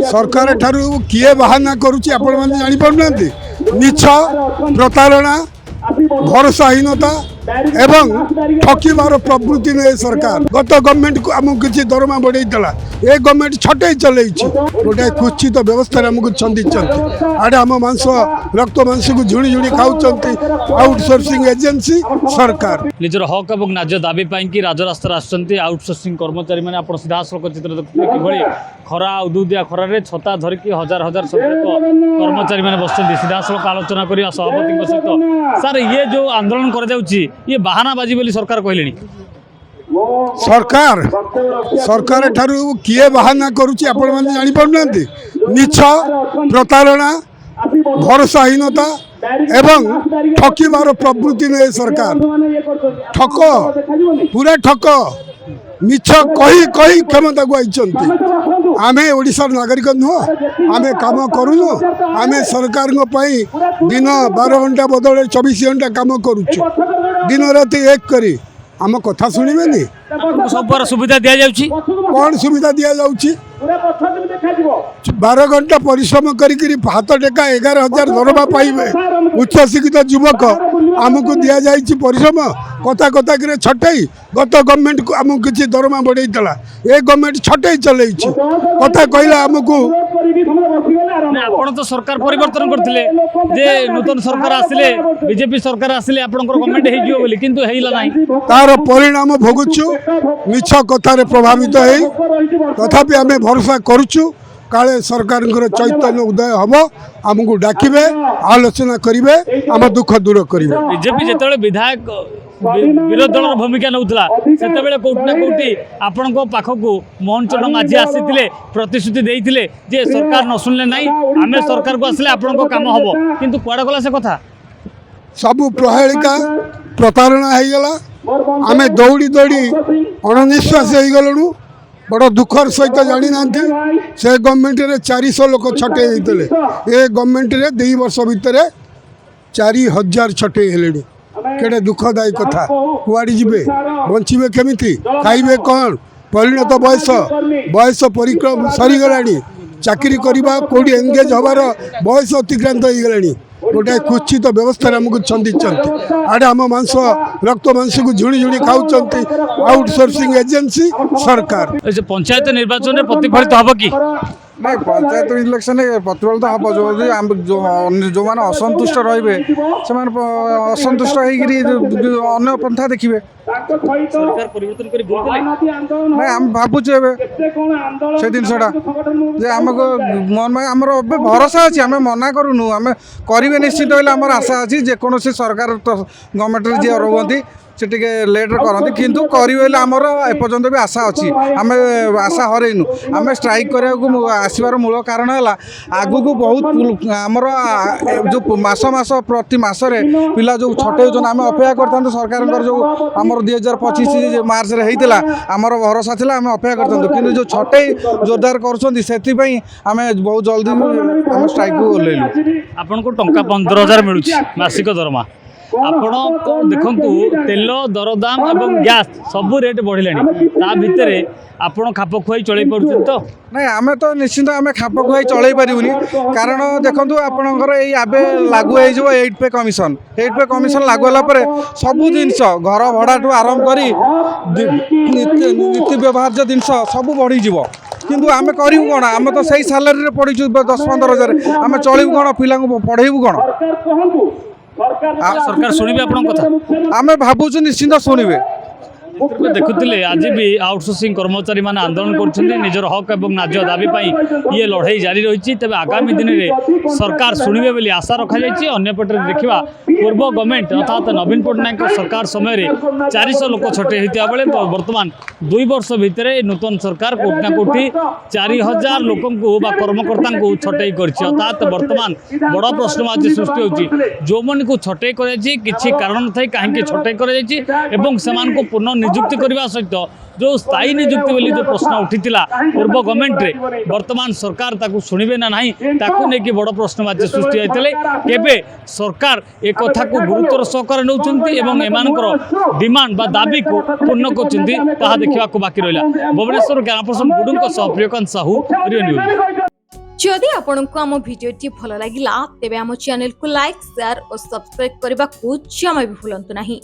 सरकार ठारू किए बाहाना करुच्ची आपण माने जानि पारुनांती मिछ प्रतारणा भरोसाहीनता एवं ठकिबार प्रवृत्ति ने सरकार गत गवर्नमेंट को आमको किसी दरमा बढ़े ये गवर्नमेंट छटे चल गोटे कुचित व्यवस्था आमको छंदी आड़े आम मांस रक्त मांस को झुणी झुणी खाऊँ आउटसोर्सिंग एजेंसी सरकार निजर हक और न्याय दाबी कि राजरास्ता आसुच्च आउटसोर्सिंग कर्मचारी मैंने आप सीधासल चित्र देखते कि खरा उदुदिया खरारे छता धरिकी हजार हजार संख्यक कर्मचारी मैंने बस सीधासल आलोचना कर सभापति सहित सर ये जो आंदोलन कर ये बहानाबाजी बोली सरकार कहले सरकार सरकार ठारू किए बाहाना करुच्ची आपण माने जानि पारुनांती मिछ प्रतारणा भरोसाहीनता एवं ठकिबार प्रवृत्ति ने सरकार ठक पूरा ठक मिछ कही कही क्षमता को आई आमे ओडिशार नागरिक नुह आमे काम करूनु आमे सरकार दिन 12 घंटा बदले 24 घंटा काम करुचु दिन राति एक करी आम कथा शुणिबेनी सब सुविधा दि जाउची कौन सुविधा दि जाउची 12 घंटा परिश्रम करी हाथ टेका 11,000 दरमा पाइबे उच्च शिक्षित युवक आमको दि जाइए परिश्रम कथा कथा कि छटई गत गवर्नमेंट को आमको किसी दरमा बढ़े ये गवर्नमेंट छटई चल कथा कहला आमको आपण तो सरकार परिवर्तन करथिले जे नूतन सरकार आसिले बीजेपी सरकार आसिले आपनकर गवर्नमेंट हे जियो बोली किंतु हेइला नाही तार परिणाम भोगुछु मिछ कथारे प्रभावित है तथापि आमे भरोसा करुछु काले सरकार चैतन्य उदय हम आमको डाकिबे आलोचना करिवे आम दुख दूर करिवे बीजेपी जेतेबेले विधायक विरोधी दल भूमिका नौला से कौटी ना कौटी आपण पाखक मोहन चरण माझी आसी प्रतिश्रुति देते जे सरकार न शुणिले ना आम सरकार को आसले आपण काम हम किंतु कुआड़ गला से कथा सबू प्रहेलिका प्रतारणा हो गला आमे दौड़ी दौड़ी अणनिश्वास हो गलु बड़ दुखर सहित जानी ना से गवर्नमेंट रे 400 लोक छटे होते ये गवर्नमेंट रे 2 वर्ष भितर 4,000 छटे हेले केड़े दुखदायी कथा कुआड़ी जीवे बंचे केमिति खाइबे कौन परिणत बयस बयस परिक्रम सरीगला चाकरी करवा कौटी एंगेज हबार बयस अतिक्रांत हो गला गोटे कुचित व्यवस्था आमको छंदी आड़े आम मांस रक्त मांस को झुणी झुणी खाऊँ आउटसोर्सिंग एजेंसी सरकार पंचायत निर्वाचन में प्रतिफलित हम कि ना पंचायत इलेक्शन प्रतिफलित हम जो मैंने असंतुष्ट रे से असंतुष्ट होन्न पंथा देखिए ना आम भावुचे से जिनसा जे आमको मन आमर भरोसा अच्छी आम मना करूँ आम करेंगे निश्चित आमर आशा अच्छी जेकोसी सरकार गवर्नमेंट जी रुहति से लेट करते किंतु करेंगे आमर एपर्यंत भी आशा अच्छी आम आशा हरइनु आम स्ट्राइक करने आसबार मूल कारण है आगु को बहुत आमर जो मास मास प्रति मसरे पिला जो छटे आम अपेक्षा करते सरकार जो आमर 2025 मार्च रे होता आमर भरोसा था आम अपेक्षा करते कि जो छटे जोरदार कर बहुत जल्दी आम स्ट्राइक को ओह्लैलु आपन को टंका 15,000 मिलूँ मासिक दरमा आपण देखु तेल दरदाम और गैस सबू रेट बढ़ला ता भितर आपण खाप खुआई चल पार्छ तो नहीं आम तो निश्चिंत आम खाप खुआई चल पारूनी कारण देखु आपणकर ये लागू हो 8 पे कमिशन लागू होगा सबू जिनस घर भड़ा ठू आरंभ कर नीति व्यवहार्य जिनस सब बढ़ीज किंतु आम करूँ कौन आम तो सही सालारी पढ़ीचु 10-15 हजार आम चलू कौन पिला पढ़ेबू कौन सरकार शुणिबे आपण कथा आमे भाबुछु निश्चिंत शुणिबे देखुले आज भी आउटसोर्सिंग कर्मचारी माने आंदोलन कर निजर हक और न्याय दाबी ये लड़ाई जारी रही तेज आगामी दिन में सरकार शुणिबे बोली आशा रखा जाइए अन्यपटे देखा पूर्व गवर्नमेंट अर्थात नवीन पट्टनायक सरकार समय 400 लोक छटे होता बेले बर्तमान 2 वर्ष भितर नूतन सरकार कोटना कोटी 4,000 लोक कर्मकर्ता को छटई कर अर्थात बर्तमान बड़ प्रश्न आज सृष्टि होती जो मन को छटई कर किसी कारण थी कहीं छटई कर पुनः नियुक्ति करने सहित जो स्थायी नियुक्ति बोली जो प्रश्न उठीला पूर्व गवर्नमेंट रे वर्तमान सरकार ताकू शुणिबे ना नहीं ताकू नहीं बड़ प्रश्नवाची सृष्टि होते केबे सरकार एक कथा को गुरुत्वर सहकार नौचंती एवं एमानकर डिमांड बा दाबी को पूर्ण करचंती ताहा देखिबा को बाकी रहिला भुवनेश्वर ज्ञानप्रसन्न गुडुंक सह प्रियकांत साहू रियो न्यूज। जदि आपंक आम भिडी भल लगा तेब आम चैनल को लाइक शेयर और सब्सक्राइब करने को जमा भी भूलु नहीं।